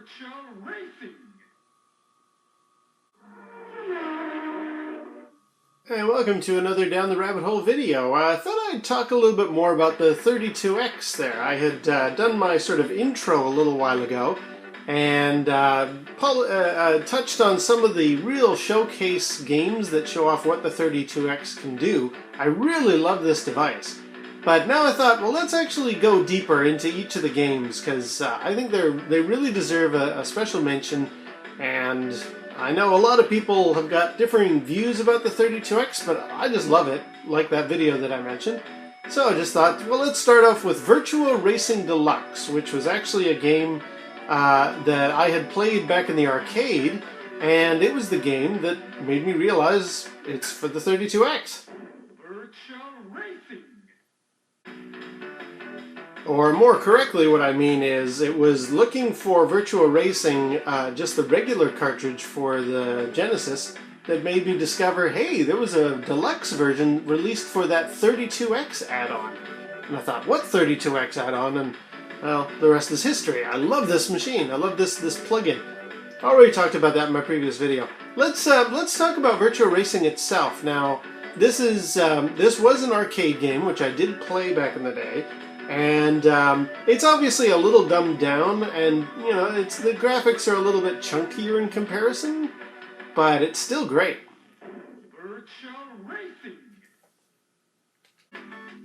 Virtua Racing. Hey, welcome to another Down the Rabbit Hole video. I thought I'd talk a little bit more about the 32X there. I had done my sort of intro a little while ago and touched on some of the real showcase games that show off what the 32X can do. I really love this device. But now I thought, well, let's actually go deeper into each of the games because I think they really deserve a special mention. And I know a lot of people have got differing views about the 32X, but I just love it, like that video that I mentioned. So I just thought, well, let's start off with Virtua Racing Deluxe, which was actually a game that I had played back in the arcade, and it was the game that made me realize it's for the 32X. Virtua Racing. Or more correctly, what I mean is it was looking for Virtua Racing, just the regular cartridge for the Genesis, that made me discover, hey, there was a deluxe version released for that 32X add-on. And I thought, what 32X add-on? And, well, the rest is history. I love this machine. I love this plugin. I already talked about that in my previous video. Let's talk about Virtua Racing itself. Now, this was an arcade game, which I did play back in the day. And it's obviously a little dumbed down, and you know, the graphics are a little bit chunkier in comparison, but it's still great. Virtua Racing.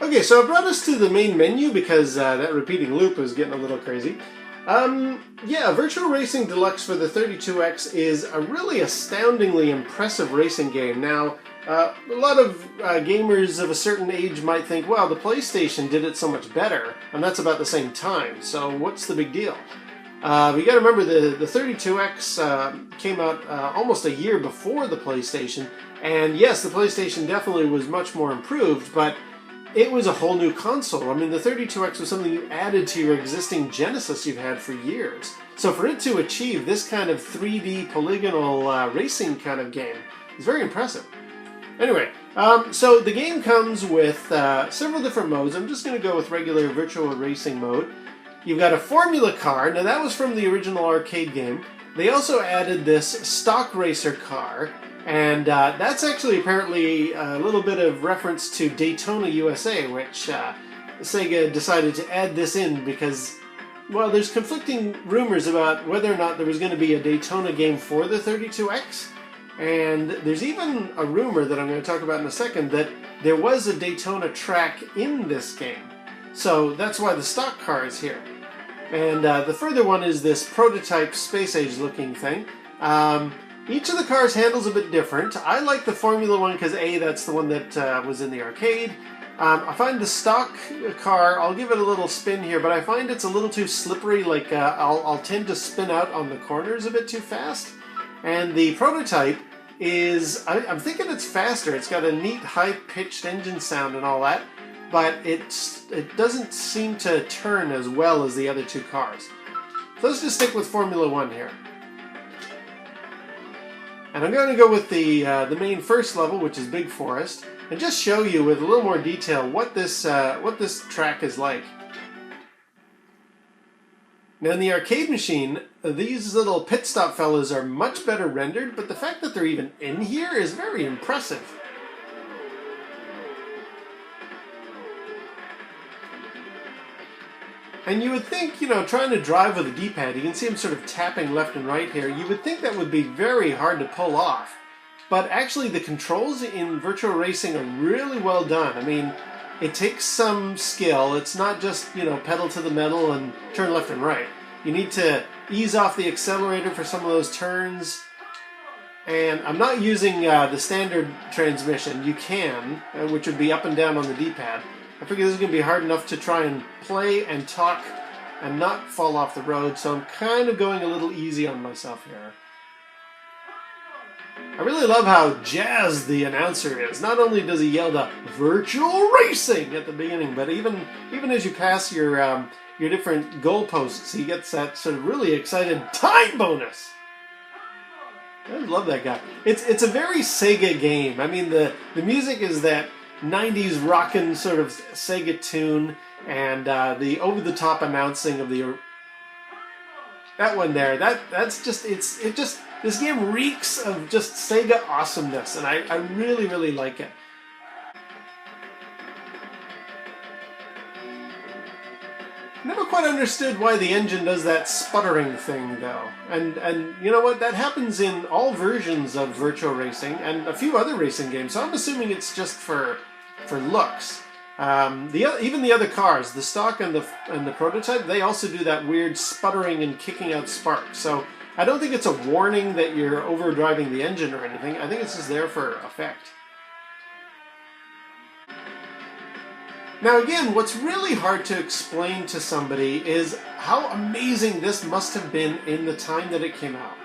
Okay, so I brought us to the main menu because that repeating loop was getting a little crazy. Yeah, Virtua Racing Deluxe for the 32X is a really astoundingly impressive racing game. Now, a lot of gamers of a certain age might think, well, the PlayStation did it so much better, and that's about the same time, so what's the big deal? We gotta remember the 32X came out almost a year before the PlayStation, and yes, the PlayStation definitely was much more improved, but it was a whole new console. I mean, the 32X was something you added to your existing Genesis you've had for years. So for it to achieve this kind of 3D polygonal racing kind of game is very impressive. Anyway, so the game comes with several different modes. I'm just going to go with regular Virtua Racing mode. You've got a Formula car. Now that was from the original arcade game. They also added this stock racer car, and that's actually apparently a little bit of reference to Daytona USA, which Sega decided to add this in because, well, there's conflicting rumors about whether or not there was going to be a Daytona game for the 32X. And there's even a rumor that I'm going to talk about in a second that there was a Daytona Track in this game. So that's why the stock car is here. And the further one is this prototype space-age looking thing. Each of the cars handles a bit different. I like the Formula one because A, that's the one that was in the arcade. I find the stock car, I'll give it a little spin here, but I find it's a little too slippery. Like I'll tend to spin out on the corners a bit too fast. And the prototype is, I'm thinking it's faster. It's got a neat high-pitched engine sound and all that, but it doesn't seem to turn as well as the other two cars. So let's just stick with Formula 1 here. And I'm going to go with the main first level, which is Big Forest, and just show you with a little more detail what this track is like. Now in the arcade machine, these little pit stop fellas are much better rendered, but the fact that they're even in here is very impressive. And you would think, you know, trying to drive with a D-pad, you can see them sort of tapping left and right here, you would think that would be very hard to pull off. But actually the controls in Virtua Racing are really well done. I mean, it takes some skill. It's not just, you know, pedal to the metal and turn left and right. You need to ease off the accelerator for some of those turns. And I'm not using the standard transmission. You can, which would be up and down on the D-pad. I figure this is going to be hard enough to try and play and talk and not fall off the road, so I'm kind of going a little easy on myself here. I really love how jazzed the announcer is. Not only does he yell the Virtual Racing at the beginning, but even as you pass your different goalposts, he gets that sort of really excited time bonus. I love that guy. It's a very Sega game. I mean, the music is that 90s rockin' sort of Sega tune, and the over-the-top announcing of the That one there, that's just, this game reeks of just Sega awesomeness, and I really, really like it. Never quite understood why the engine does that sputtering thing, though. And you know what? That happens in all versions of Virtua Racing and a few other racing games, so I'm assuming it's just for looks. Even the other cars, the stock and the prototype, they also do that weird sputtering and kicking out sparks. So I don't think it's a warning that you're overdriving the engine or anything. I think it's just there for effect. Now again, what's really hard to explain to somebody is how amazing this must have been in the time that it came out.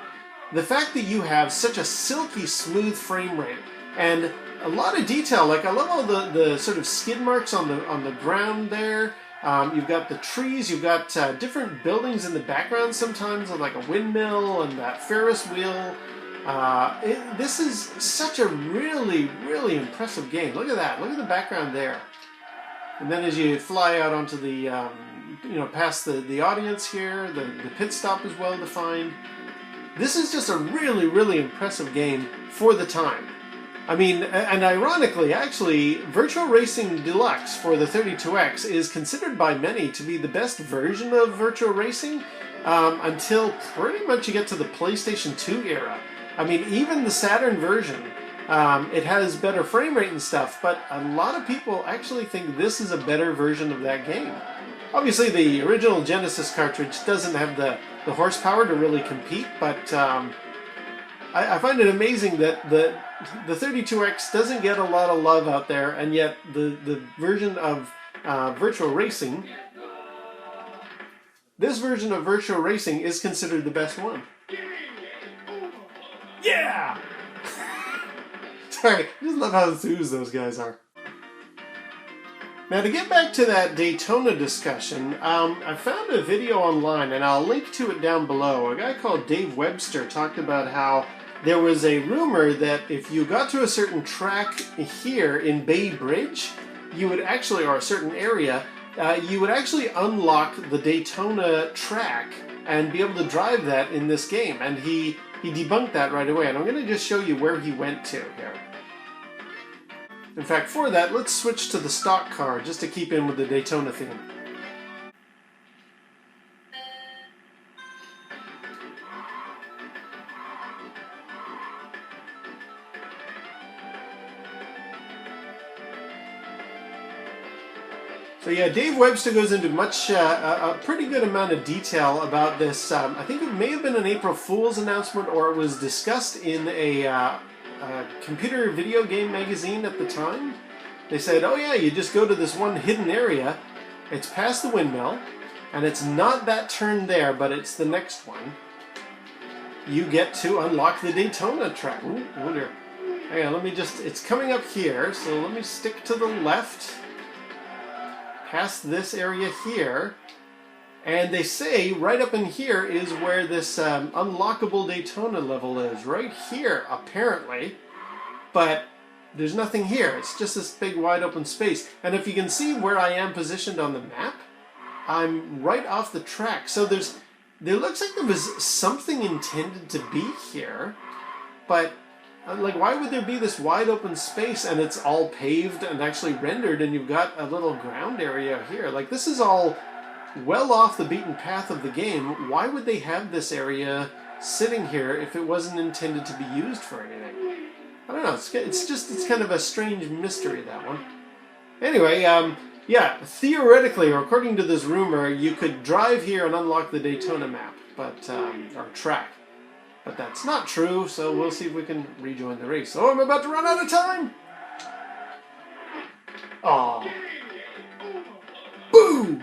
The fact that you have such a silky smooth frame rate and a lot of detail, like I love all the sort of skid marks on the ground there. You've got the trees, you've got different buildings in the background sometimes, like a windmill and that Ferris wheel. This is such a really, really impressive game. Look at that, look at the background there. And then as you fly out onto the, past the audience here, the pit stop is well defined. This is just a really, really impressive game for the time. I mean, and ironically, actually, Virtua Racing Deluxe for the 32X is considered by many to be the best version of Virtua Racing until pretty much you get to the PlayStation 2 era. I mean, even the Saturn version, it has better frame rate and stuff, but a lot of people actually think this is a better version of that game. Obviously, the original Genesis cartridge doesn't have the horsepower to really compete, but I find it amazing that the 32X doesn't get a lot of love out there, and yet the version of Virtua Racing, this version of Virtua Racing is considered the best one. Yeah! Sorry, I just love how enthused those guys are. Now to get back to that Daytona discussion, I found a video online, and I'll link to it down below. A guy called Dave Webster talked about how there was a rumor that if you got to a certain track here in Bay Bridge, you would actually, or a certain area, you would actually unlock the Daytona Track and be able to drive that in this game. And he debunked that right away, and I'm going to just show you where he went to here. In fact, for that, let's switch to the stock car just to keep in with the Daytona theme. So yeah, Dave Webster goes into a pretty good amount of detail about this. I think it may have been an April Fool's announcement, or it was discussed in a computer video game magazine at the time. They said, oh yeah, you just go to this one hidden area, it's past the windmill, and it's not that turn there, but it's the next one. You get to unlock the Daytona Track. Ooh, wonder. Hang on, it's coming up here, so let me stick to the left. Past this area here, and they say right up in here is where this unlockable Daytona level is, right here apparently, but there's nothing here. It's just this big wide open space, and if you can see where I am positioned on the map, I'm right off the track. So there looks like there was something intended to be here, but like, why would there be this wide open space and it's all paved and actually rendered, and you've got a little ground area here? Like, this is all well off the beaten path of the game. Why would they have this area sitting here if it wasn't intended to be used for anything? I don't know. It's kind of a strange mystery, that one. Anyway, yeah, theoretically, or according to this rumor, you could drive here and unlock the Daytona map, but or track. But that's not true, so we'll see if we can rejoin the race. Oh, I'm about to run out of time! Aww. Boom!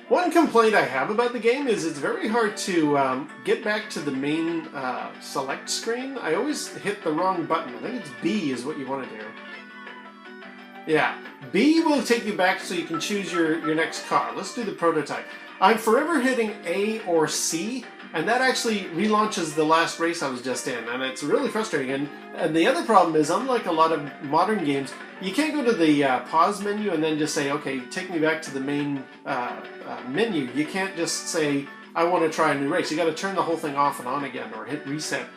One complaint I have about the game is it's very hard to get back to the main select screen. I always hit the wrong button. I think it's B is what you want to do. Yeah, B will take you back so you can choose your next car. Let's do the prototype. I'm forever hitting A or C, and that actually relaunches the last race I was just in, and it's really frustrating. And the other problem is, unlike a lot of modern games, you can't go to the pause menu and then just say, okay, take me back to the main menu. You can't just say, I want to try a new race. You got to turn the whole thing off and on again, or hit reset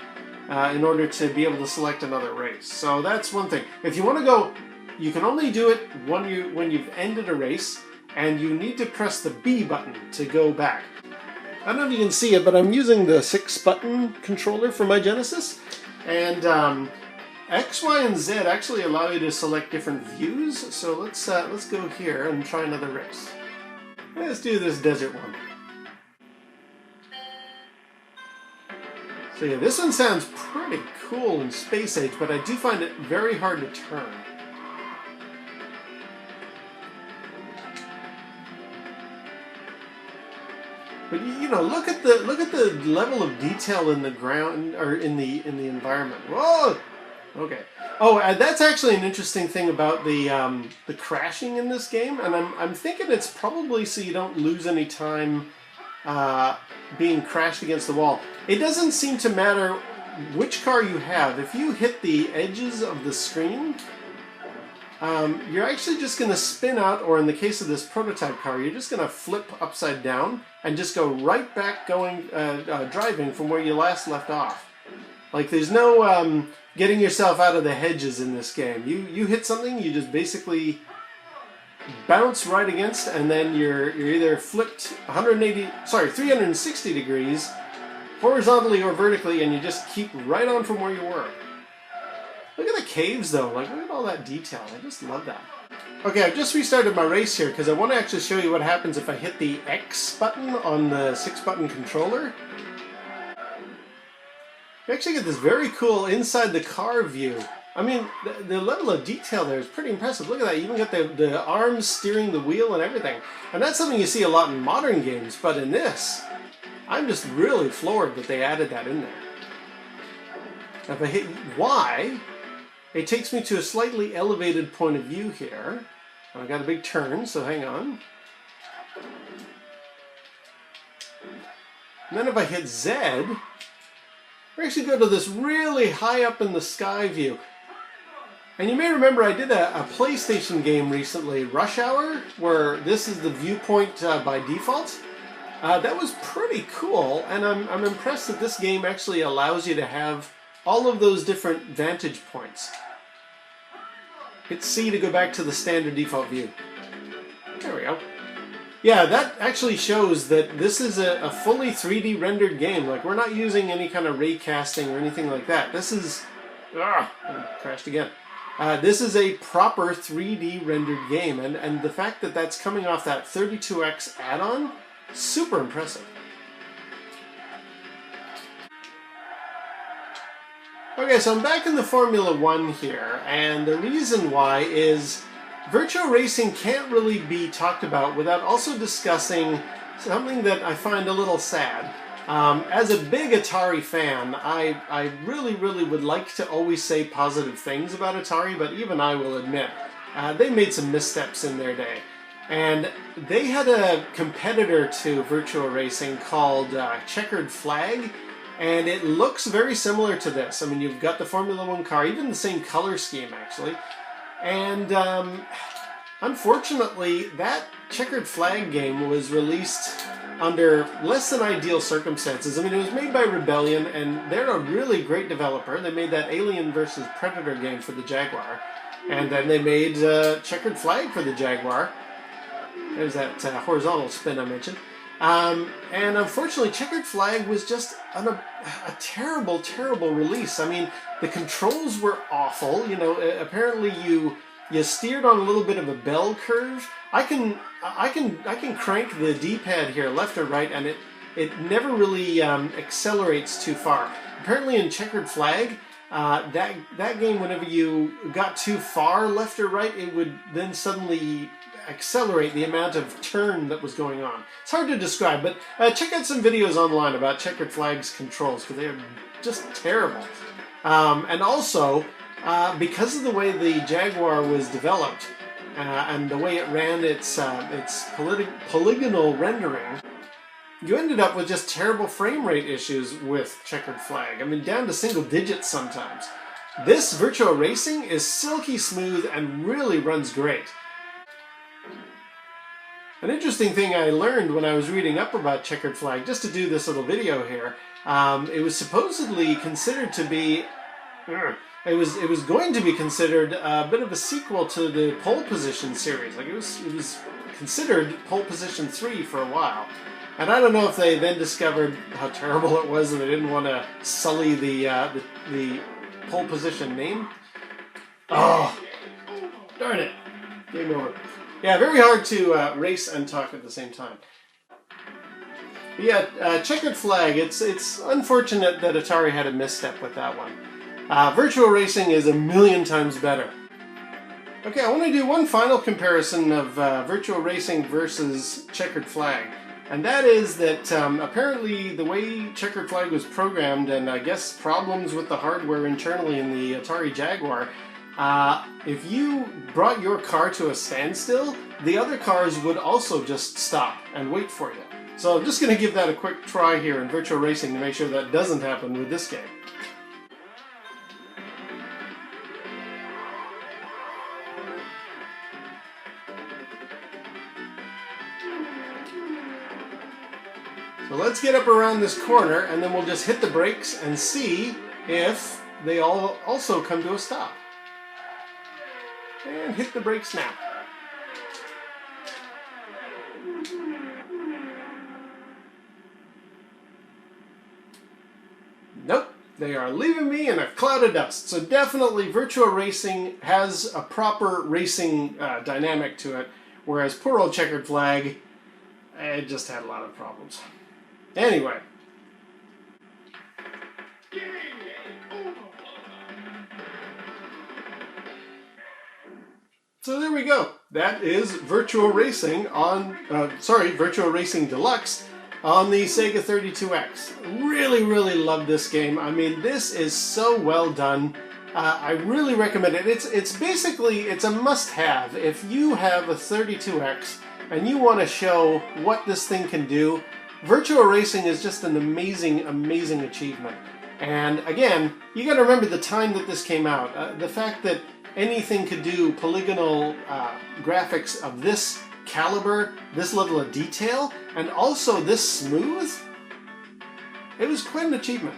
in order to be able to select another race. So that's one thing. If you want to go, you can only do it when you've ended a race, and you need to press the B button to go back. I don't know if you can see it, but I'm using the 6-button controller for my Genesis, and X, Y, and Z actually allow you to select different views. So let's go here and try another race. Let's do this desert one. So yeah, this one sounds pretty cool in Space Age, but I do find it very hard to turn. But you know, look at the level of detail in the ground, or in the environment. Whoa! Okay. Oh, that's actually an interesting thing about the crashing in this game, and I'm thinking it's probably so you don't lose any time being crashed against the wall. It doesn't seem to matter which car you have. If you hit the edges of the screen, you're actually just going to spin out, or in the case of this prototype car, you're just going to flip upside down and just go right back driving from where you last left off. Like, there's no getting yourself out of the hedges in this game. You hit something, you just basically bounce right against, and then you're either flipped 360 degrees, horizontally or vertically, and you just keep right on from where you were. Look at the caves, though. Like, look at all that detail. I just love that. Okay, I've just restarted my race here because I want to actually show you what happens if I hit the X button on the 6-button controller. You actually get this very cool inside the car view. I mean, the level of detail there is pretty impressive. Look at that. You even got the arms steering the wheel and everything. And that's something you see a lot in modern games, but in this, I'm just really floored that they added that in there. Now, if I hit Y, it takes me to a slightly elevated point of view here. I got a big turn, so hang on. And then if I hit Z, we actually go to this really high up in the sky view. And you may remember I did a PlayStation game recently, Rush Hour, where this is the viewpoint by default. That was pretty cool, and I'm impressed that this game actually allows you to have all of those different vantage points. Hit C to go back to the standard default view. There we go. Yeah, that actually shows that this is a fully 3D rendered game. Like, we're not using any kind of ray casting or anything like that. This is... crashed again. This is a proper 3D rendered game, and the fact that that's coming off that 32X add-on, super impressive. Okay, so I'm back in the Formula 1 here, and the reason why is Virtua Racing can't really be talked about without also discussing something that I find a little sad. As a big Atari fan, I really would like to always say positive things about Atari, but even I will admit, they made some missteps in their day. And they had a competitor to Virtua Racing called Checkered Flag, and it looks very similar to this. I mean, you've got the Formula 1 car, even the same color scheme, actually. And unfortunately, that Checkered Flag game was released under less than ideal circumstances. I mean, it was made by Rebellion, and they're a really great developer. They made that Alien vs. Predator game for the Jaguar, and then they made Checkered Flag for the Jaguar. There's that horizontal spin I mentioned. And unfortunately, Checkered Flag was just a terrible release. I mean, the controls were awful. You know, apparently you steered on a little bit of a bell curve. I can crank the D-pad here left or right, and it never really accelerates too far. Apparently in Checkered Flag, that game, whenever you got too far left or right, it would then suddenly accelerate the amount of turn that was going on. It's hard to describe, but check out some videos online about Checkered Flag's controls, because they are just terrible. And also, because of the way the Jaguar was developed, and the way it ran its polygonal rendering, you ended up with just terrible frame rate issues with Checkered Flag. I mean, down to single digits sometimes. This Virtua Racing is silky smooth and really runs great. An interesting thing I learned when I was reading up about Checkered Flag, just to do this little video here, it was supposedly considered to be... It was going to be considered a bit of a sequel to the Pole Position series. Like it was considered Pole Position 3 for a while. And I don't know if they then discovered how terrible it was and they didn't want to sully the Pole Position name. Oh, darn it. Game over. Yeah, very hard to race and talk at the same time. But yeah, Checkered Flag, it's unfortunate that Atari had a misstep with that one. Virtua Racing is a million times better. Okay, I want to do one final comparison of Virtua Racing versus Checkered Flag. And that is that apparently the way Checkered Flag was programmed, and I guess problems with the hardware internally in the Atari Jaguar, if you brought your car to a standstill, the other cars would also just stop and wait for you. So I'm just going to give that a quick try here in Virtua Racing to make sure that doesn't happen with this game. So let's get up around this corner and then we'll just hit the brakes and see if they all also come to a stop. And hit the brakes now. Nope, they are leaving me in a cloud of dust. So definitely Virtua Racing has a proper racing dynamic to it, whereas poor old Checkered Flag, it just had a lot of problems. Anyway. So there we go. That is Virtua Racing on, Virtua Racing Deluxe on the Sega 32X. Really, really love this game. I mean, this is so well done. I really recommend it. It's basically, it's a must-have. If you have a 32X and you want to show what this thing can do, Virtua Racing is just an amazing, amazing achievement. And again, you got to remember the time that this came out. The fact that anything could do polygonal graphics of this caliber, this level of detail, and also this smooth, it was quite an achievement.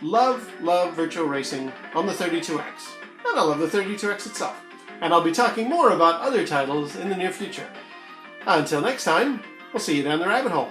Love, love Virtua Racing on the 32X. And I love the 32X itself. And I'll be talking more about other titles in the near future. Until next time, we'll see you down the rabbit hole.